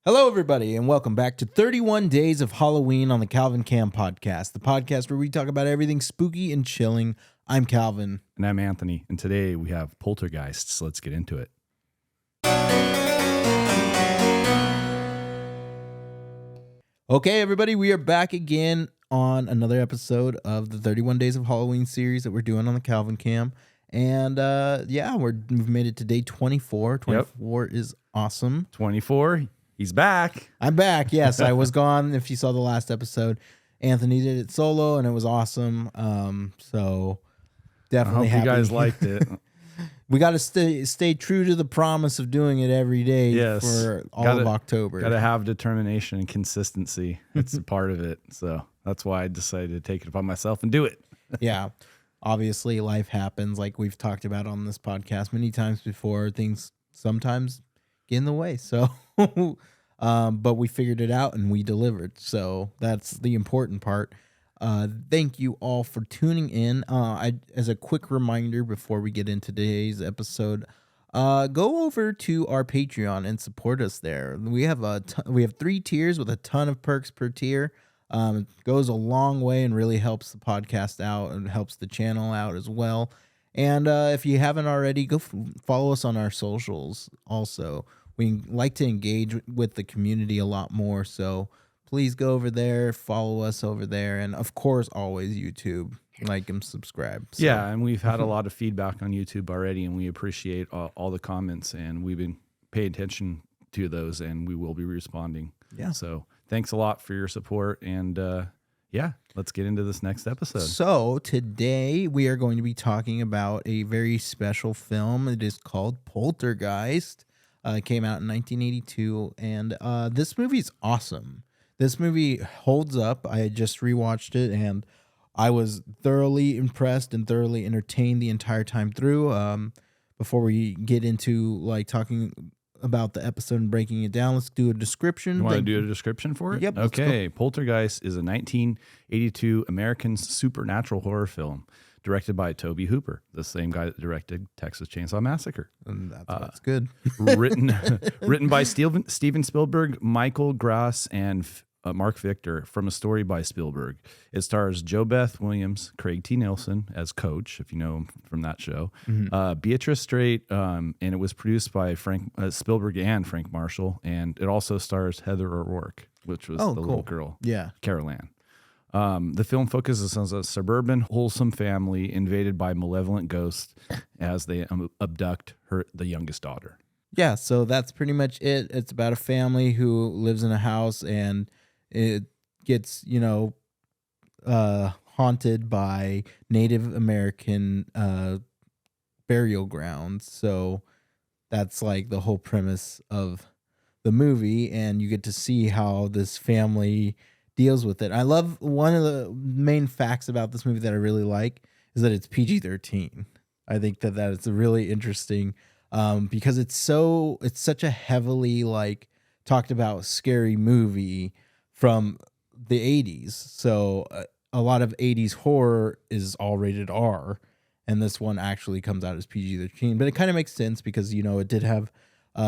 Hello, everybody, and welcome back to 31 Days of Halloween on the Calvin Cam podcast, the podcast where we talk about everything spooky and chilling. I'm Calvin. And I'm Anthony, and today we have Poltergeist, so let's get into it. Okay, everybody, we are back again on another episode of the 31 Days of Halloween series that we're doing on the Calvin Cam. And we've made it to day 24. 24 is awesome. 24. He's back. I'm back. Yes, I was gone. If you saw the last episode, Anthony did it solo, and it was awesome. So definitely I hope happy. you guys liked it. We got to stay true to the promise of doing it every day for all of October. Got to have determination and consistency. It's a part of it. So that's why I decided to take it upon myself and do it. Yeah. Obviously, life happens, like we've talked about on this podcast many times before. Things sometimes get in the way. So, but we figured it out and we delivered. So that's the important part. Thank you all for tuning in. As a quick reminder before we get into today's episode, go over to our Patreon and support us there. We have we have 3 tiers with a ton of perks per tier. It goes a long way and really helps the podcast out and helps the channel out as well. And if you haven't already, go follow us on our socials. Also, we like to engage with the community a lot more, so please go over there, follow us over there, and of course, always YouTube, like and subscribe. So. Yeah, and we've had a lot of feedback on YouTube already, and we appreciate all the comments, and we've been paying attention to those, and we will be responding. Yeah. So thanks a lot for your support, and let's get into this next episode. So today we are going to be talking about a very special film. It is called Poltergeist. It came out in 1982, and this movie is awesome. This movie holds up. I just rewatched it, and I was thoroughly impressed and thoroughly entertained the entire time through. Before we get into like talking about the episode and breaking it down, let's do a description. You want to do a description for it? Yep. Okay. Poltergeist is a 1982 American supernatural horror film directed by Tobe Hooper, the same guy that directed Texas Chainsaw Massacre. And that's good. written by Steven Spielberg, Michael Grass, and Mark Victor, from a story by Spielberg. It stars Jo Beth Williams, Craig T. Nelson as Coach, if you know him from that show, Beatrice Straight, and it was produced by Spielberg and Frank Marshall, and it also stars Heather O'Rourke, which was little girl, Carol Ann. The film focuses on a suburban, wholesome family invaded by malevolent ghosts as they abduct the youngest daughter. Yeah, so that's pretty much it. It's about a family who lives in a house and it gets, haunted by Native American burial grounds. So that's like the whole premise of the movie, and you get to see how this family deals with it. I love one of the main facts about this movie that I really like is that it's PG-13. I think that is really interesting because it's such a heavily like talked about scary movie from the 80s. So a lot of 80s horror is all rated R, and this one actually comes out as PG-13. But it kind of makes sense because it did have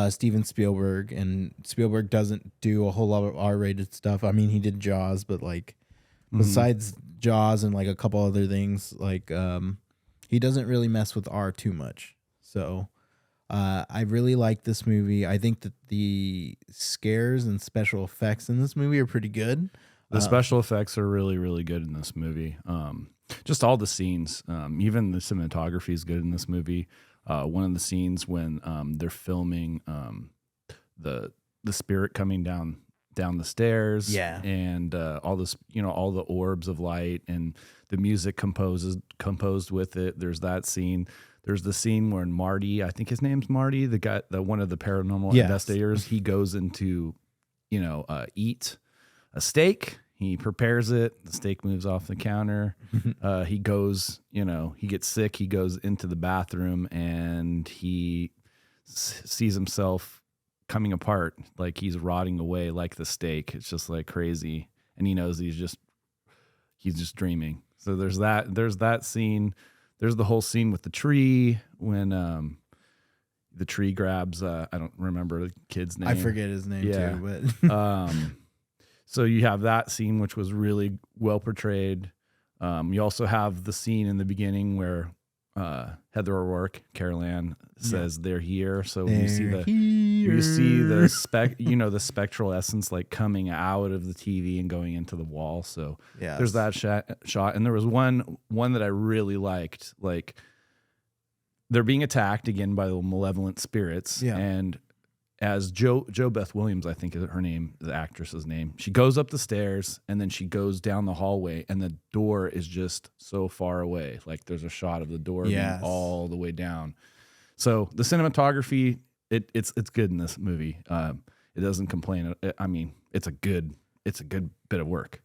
Steven Spielberg, and Spielberg doesn't do a whole lot of R-rated stuff. I mean, he did Jaws, but like besides Jaws and like a couple other things, like he doesn't really mess with R too much. So I really like this movie. I think that the scares and special effects in this movie are pretty good. The special effects are really, really good in this movie. Just all the scenes, even the cinematography is good in this movie. One of the scenes when they're filming the spirit coming down the stairs, and all this, all the orbs of light and the music composed with it. There's that scene. There's the scene where Marty, I think his name's Marty, the guy, one of the paranormal investigators, he goes into, eat a steak. He prepares it. The steak moves off the counter. He goes, he gets sick. He goes into the bathroom and he sees himself coming apart, like he's rotting away like the steak. It's just like crazy. And he knows he's just dreaming. So there's that scene. There's the whole scene with the tree when the tree grabs. I don't remember the kid's name. I forget his name Yeah. too, but So you have that scene, which was really well portrayed. You also have the scene in the beginning where Heather O'Rourke, Carol Ann, says they're here. So you see the the spectral essence like coming out of the TV and going into the wall. So there's that shot. And there was one that I really liked. Like they're being attacked again by the malevolent spirits, and as Jo Beth Williams, I think is her name, the actress's name. She goes up the stairs and then she goes down the hallway, and the door is just so far away. Like there's a shot of the door being all the way down. So the cinematography, it's good in this movie. It doesn't complain. I mean, it's a good bit of work.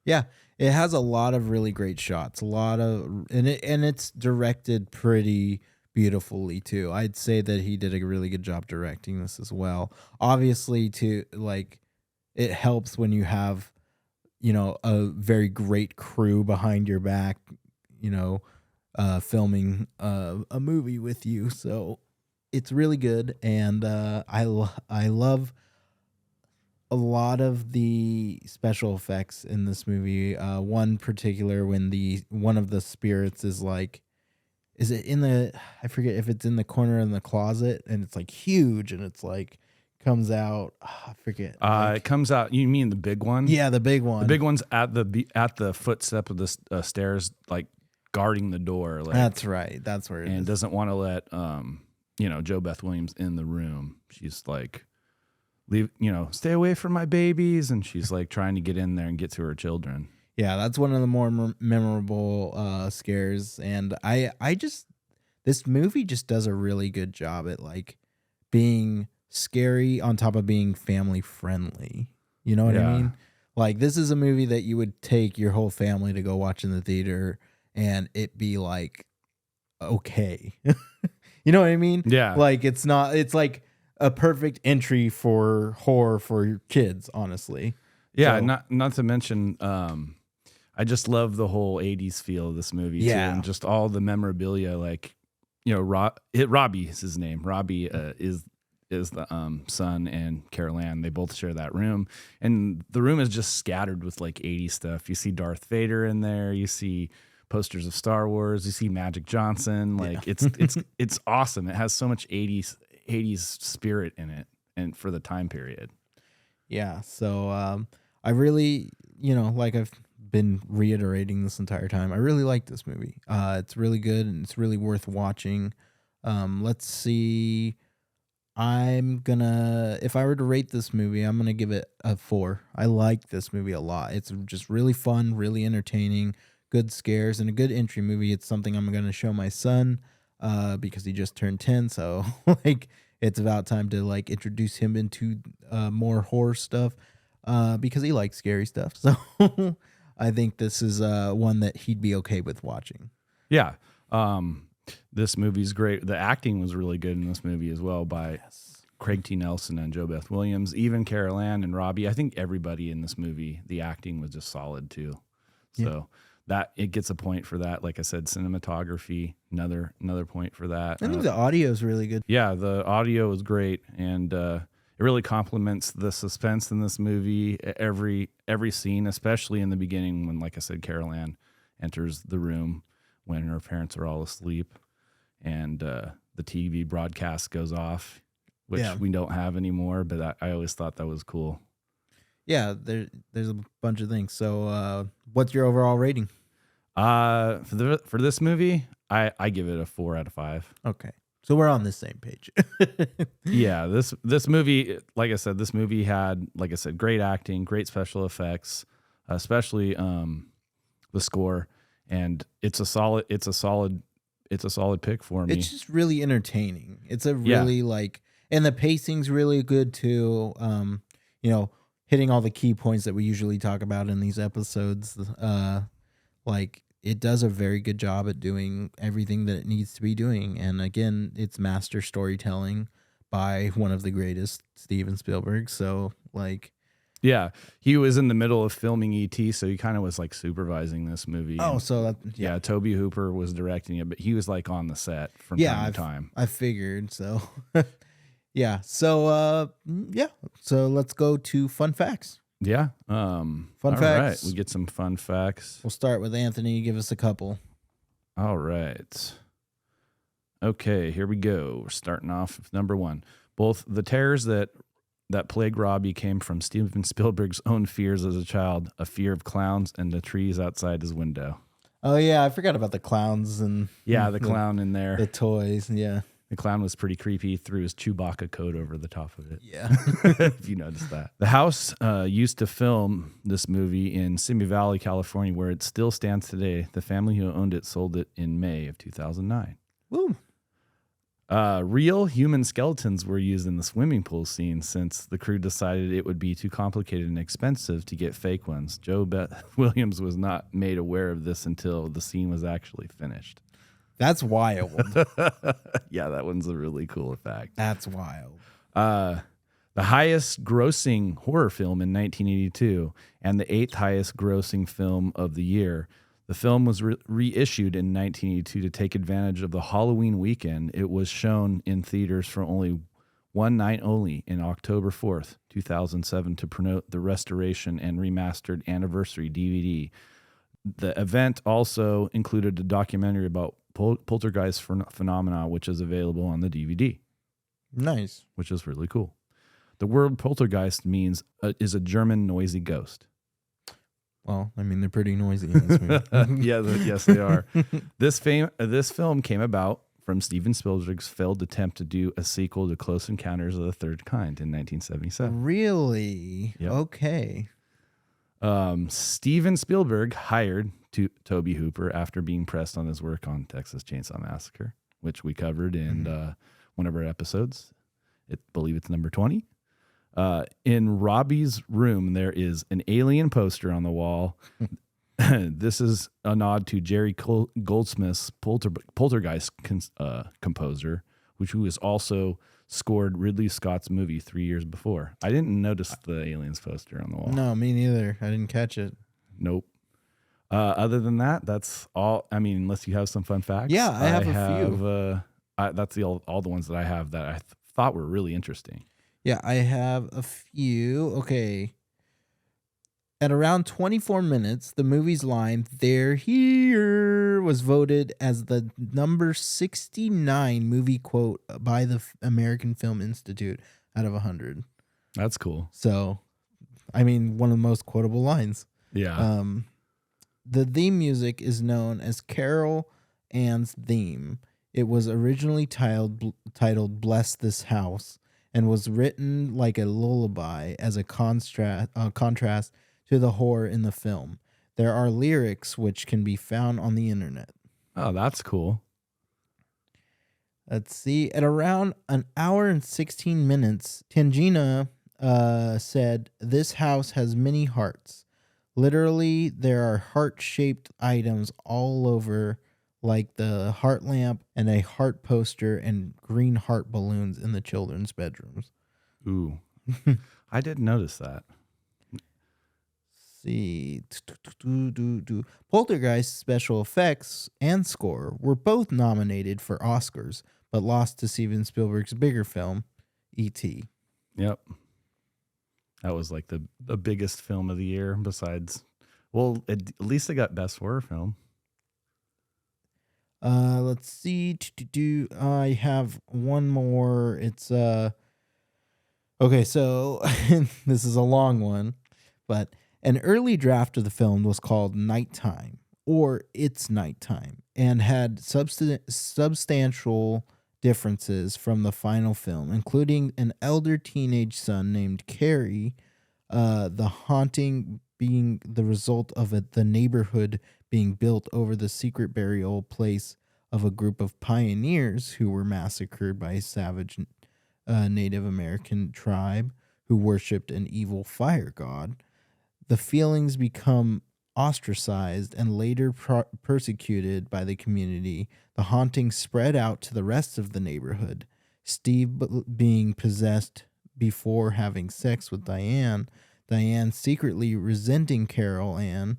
Yeah, it has a lot of really great shots. And it's directed pretty beautifully too. I'd say that he did a really good job directing this as well. Obviously, it helps when you have, a very great crew behind your back, filming a movie with you. So it's really good, and I love a lot of the special effects in this movie. One particular when one of the spirits is like. Is it I forget if it's in the corner in the closet, and it's like huge, and it's like comes out. I forget. It comes out. You mean the big one? Yeah, the big one. The big one's at the footstep of the stairs, like guarding the door. Like, that's right. That's where it is. And doesn't want to let Jo Beth Williams in the room. She's like, stay away from my babies, and she's like trying to get in there and get to her children. Yeah, that's one of the more memorable scares, and this movie just does a really good job at like being scary on top of being family friendly. You know what I mean? Like this is a movie that you would take your whole family to go watch in the theater, and it be like okay. You know what I mean? Yeah. Like it's like a perfect entry for horror for your kids, honestly. Yeah, so, not to mention I just love the whole 80s feel of this movie too, and just all the memorabilia. Like, Robbie is his name. Robbie is the son, and Carol Ann. They both share that room, and the room is just scattered with like 80s stuff. You see Darth Vader in there. You see posters of Star Wars. You see Magic Johnson. Like it's awesome. It has so much 80s spirit in it, and for the time period. Yeah. So I really, like I've been reiterating this entire time, I really like this movie. It's really good, and it's really worth watching. Let's see. If I were to rate this movie, I'm gonna give it a 4. I like this movie a lot. It's just really fun, really entertaining, good scares, and a good entry movie. It's something I'm gonna show my son because he just turned 10, so like it's about time to like introduce him into more horror stuff because he likes scary stuff. So I think this is one that he'd be okay with watching. Yeah. This movie's great. The acting was really good in this movie as well by Craig T. Nelson and Jo Beth Williams, even Carol Ann and Robbie. I think everybody in this movie, the acting was just solid too. So that it gets a point for that. Like I said, cinematography, another point for that. I think the audio is really good. Yeah, the audio is great, and it really complements the suspense in this movie. Every scene, especially in the beginning when, like I said, Carol Ann enters the room when her parents are all asleep, and the TV broadcast goes off, which we don't have anymore, but I always thought that was cool. Yeah, there's a bunch of things. So what's your overall rating? For this movie, I give it a 4 out of 5. Okay. So we're on the same page. Yeah, this movie, like I said, had, like I said, great acting, great special effects, especially the score, and it's a solid pick for me. It's just really entertaining. It's a really and the pacing's really good too. Hitting all the key points that we usually talk about in these episodes. It does a very good job at doing everything that it needs to be doing. And again, it's master storytelling by one of the greatest, Steven Spielberg. So Yeah, he was in the middle of filming E.T., so he kind of was like supervising this movie. Oh, And, so that yeah, Toby Hooper was directing it, but he was like on the set from yeah, time to time. I figured so. Yeah. So yeah. So let's go to fun facts. Yeah. Fun all facts. right, we get some fun facts. We'll start with Anthony. Give us a couple. All right. Okay, here we go. We're starting off with number one. Both the terrors that plagued Robbie came from Steven Spielberg's own fears as a child, a fear of clowns and the trees outside his window. Oh yeah, I forgot about the clowns and the clown in there. the toys. Yeah. The clown was pretty creepy. He threw his Chewbacca coat over the top of it. Yeah. If you noticed that. The house used to film this movie in Simi Valley, California, where it still stands today. The family who owned it sold it in May of 2009. Woo. Real human skeletons were used in the swimming pool scene since the crew decided it would be too complicated and expensive to get fake ones. Joe Williams was not made aware of this until the scene was actually finished. That's wild. Yeah, that one's a really cool fact. That's wild. The highest grossing horror film in 1982 and the 8th highest grossing film of the year. The film was reissued in 1982 to take advantage of the Halloween weekend. It was shown in theaters for only one night only in October 4th, 2007 to promote the restoration and remastered anniversary DVD. The event also included a documentary about Poltergeist phenomena, which is available on the DVD. Nice. Which is really cool. The word poltergeist means is a German noisy ghost. Well, I mean, they're pretty noisy in this movie. Yes, they are. This film came about from Steven Spielberg's failed attempt to do a sequel to Close Encounters of the Third Kind in 1977. Really? Yep. Okay. Steven Spielberg hired Toby Hooper after being pressed on his work on Texas Chainsaw Massacre, which we covered in one of our episodes. I believe it's number 20. In Robbie's room, there is an alien poster on the wall. This is a nod to Jerry Goldsmith's Poltergeist composer, who has also scored Ridley Scott's movie 3 years before. I didn't notice the aliens poster on the wall. No, me neither. I didn't catch it. Nope. Other than that, that's all. I mean, unless you have some fun facts. Yeah, I have a few. That's all the ones that I have that I thought were really interesting. Yeah, I have a few. Okay. At around 24 minutes, the movie's line, "They're here," was voted as the number 69 movie quote by the American Film Institute out of 100. That's cool. So, I mean, one of the most quotable lines. Yeah. The theme music is known as Carol Ann's theme. It was originally titled "Bless This House" and was written like a lullaby as a contrast to the horror in the film. There are lyrics which can be found on the internet. Oh, that's cool. Let's see. At around an hour and 16 minutes, Tangina said, "This house has many hearts. Literally, there are heart-shaped items all over, like the heart lamp and a heart poster and green heart balloons in the children's bedrooms." Ooh. I didn't notice that. See. Poltergeist special effects and score were both nominated for Oscars, but lost to Steven Spielberg's bigger film, E.T. Yep. That was like the biggest film of the year besides, well, at least they got best horror film. Let's see. I have one more. It's okay, so this is a long one, but an early draft of the film was called Nighttime or It's Nighttime and had substantial differences from the final film, including an elder teenage son named Carrie, the haunting being the result of the neighborhood being built over the secret burial place of a group of pioneers who were massacred by a savage Native American tribe who worshipped an evil fire god. The feelings become ostracized and later persecuted by the community. The haunting spread out to the rest of the neighborhood. Steve being possessed before having sex with Diane, Diane secretly resenting Carol Ann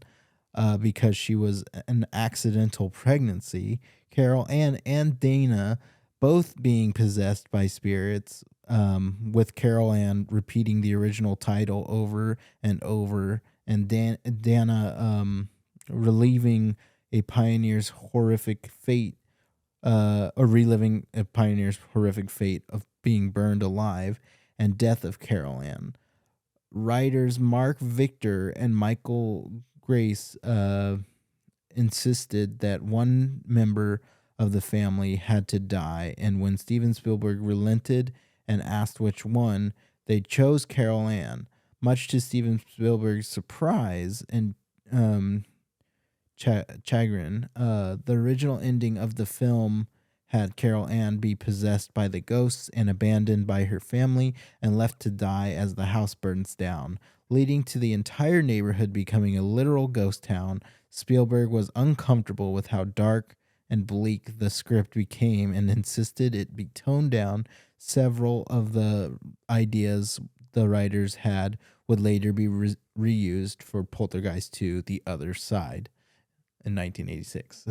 because she was an accidental pregnancy. Carol Ann and Dana both being possessed by spirits, with Carol Ann repeating the original title over and over, and Dana relieving a pioneer's horrific fate, or reliving a pioneer's horrific fate of being burned alive, and death of Carol Ann. Writers Mark Victor and Michael Grace insisted that one member of the family had to die, and when Steven Spielberg relented and asked which one, they chose Carol Ann. Much to Steven Spielberg's surprise and chagrin, the original ending of the film had Carol Ann be possessed by the ghosts and abandoned by her family and left to die as the house burns down, leading to the entire neighborhood becoming a literal ghost town. Spielberg was uncomfortable with how dark and bleak the script became and insisted it be toned down. Several of the ideas the writers had would later be reused for Poltergeist 2: The Other Side in 1986.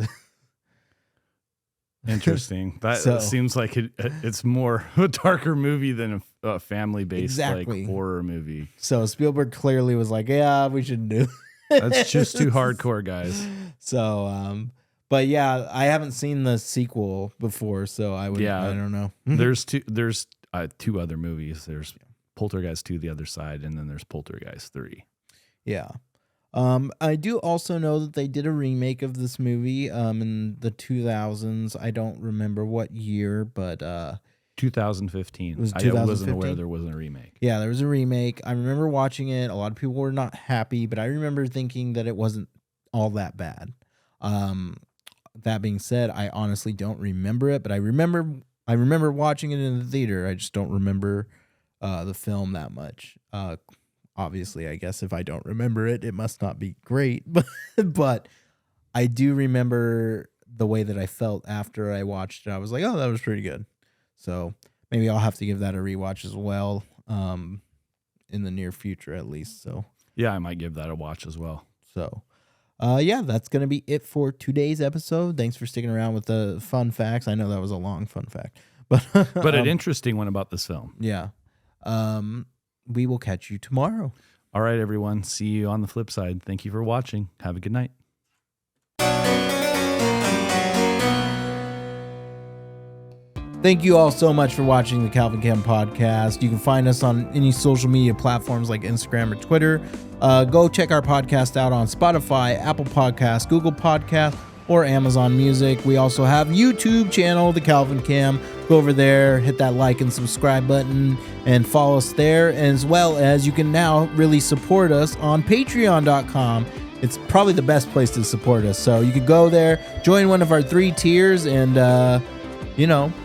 Interesting. That seems like it's more a darker movie than a family-based like horror movie. So Spielberg clearly was like, yeah, we shouldn't do That's just too hardcore, guys. So, but yeah, I haven't seen the sequel before, so I don't know. There's two other movies. There's Poltergeist 2: The Other Side, and then there's Poltergeist 3. Yeah. I do also know that they did a remake of this movie in the 2000s. I don't remember what year, but 2015. It was I 2015? wasn't aware there wasn't a remake. Yeah, there was a remake. I remember watching it. A lot of people were not happy, but I remember thinking that it wasn't all that bad. That being said, I honestly don't remember it, but I remember watching it in the theater. I just don't remember the film that much. Obviously, I guess if I don't remember it, it must not be great. But I do remember the way that I felt after I watched it. I was like, oh, that was pretty good. So maybe I'll have to give that a rewatch as well, in the near future at least. So yeah, I might give that a watch as well. So yeah, that's going to be it for today's episode. Thanks for sticking around with the fun facts. I know that was a long fun fact, but an interesting one about this film. Yeah. We will catch you tomorrow. All right, everyone. See you on the flip side. Thank you for watching. Have a good night. Thank you all so much for watching the Calvin Cam podcast. You can find us on any social media platforms like Instagram or Twitter. Go check our podcast out on Spotify, Apple Podcasts, Google Podcasts, or Amazon Music. We also have YouTube channel, the Calvin Cam. Go over there, hit that like and subscribe button, and follow us there. As well as you can now really support us on Patreon.com. It's probably the best place to support us. So you can go there, join one of our 3 tiers, and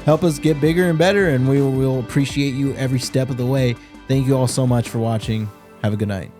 help us get bigger and better. And we will appreciate you every step of the way. Thank you all so much for watching. Have a good night.